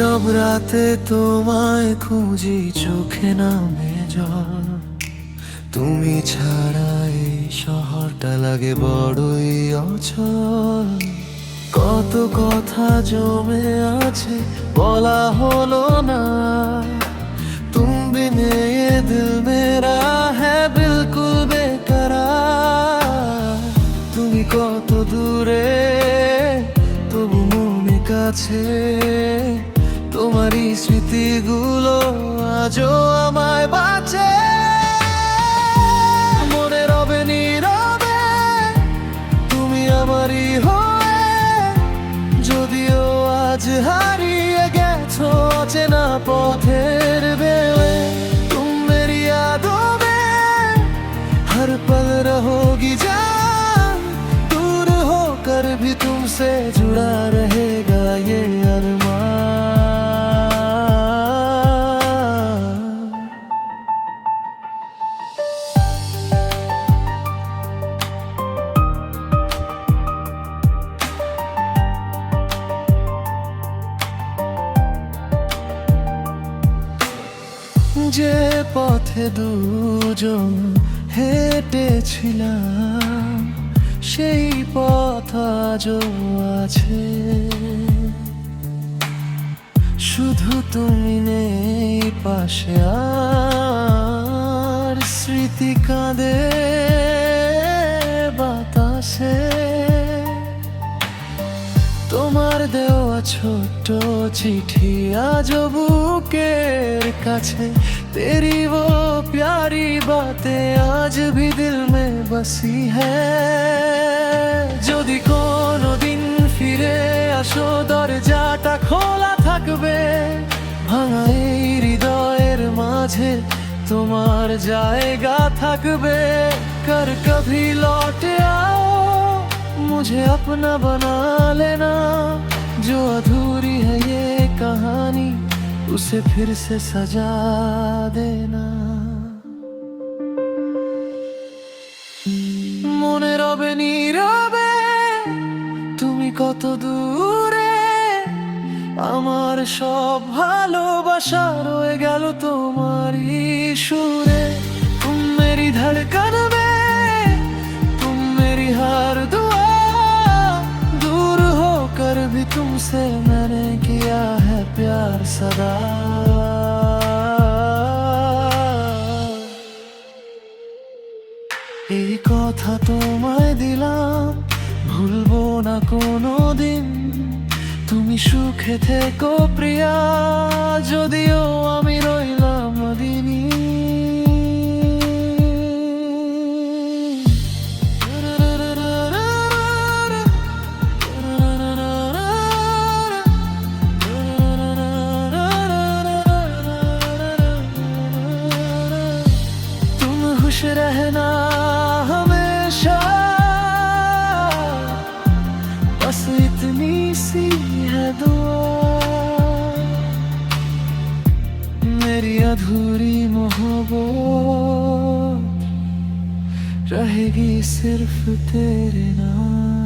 সব রাতে তোমায় খুঁজি, চোখে নামে জল। তুমি ছাড়া এই শহরটা লাগে বড়ই অচল। কত কথা জমে আছে বলা হলো না, तुम बिन ये दिल मेरा है बिल्कुल बेकरार। তুমি কত দূরে তবু মনে কাছে, তোমারই স্মৃতিগুলো আজও আমায় বাঁচে। মনে রবে নীরবে তুমি আমারই হয়ে, যদিও আজ হারিয়ে গেছো অচেনা পথের বেলে। तुम मेरी यादों में हर पल रहोगी जान, दूर होकर भी तुमसे जुड़ा रहेगा ये अरमान। যে পথে দুজন হেঁটেছিলাম, সেই পথ আজও আছে। শুধু তুমি নেই পাশে, আর স্মৃতি কাঁদে বাতাসে। তোমার দেওয়া ছোট্ট চিঠি আজও বুকের কাছে, तेरी वो प्यारी बातें आज भी दिल में बसी है। যদি কোনো দিন ফিরে আসো দরজাটা খোলা থাকবে, ভাঙা এই হৃদয়ের মাঝে তোমার জায়গা থাকবে। कर कभी लौट आओ मुझे अपना बना लेना, जो अधूरी है ये कहानी उसे फिर से सजा देना। মনে রবে নীরবে তুমি কত দূরে, আমার সব ভালোবাসা রয়ে গেল তোমারই সুরে। तुम मेरी धड़कन में, तुम मेरी हर दुआ, दूर होकर भी तुमसे मैंने किया है प्यार सदा। এই কথা তোমায় দিলাম, ভুলবো না কোনো দিন। তুমি সুখে থেকো প্রিয়া, যদিও আমি রইলাম দিনী। खुश रहना हमेशा, बस इतनी सी है दुआ। मेरी अधूरी मोहब्बत रहेगी सिर्फ तेरे नाम।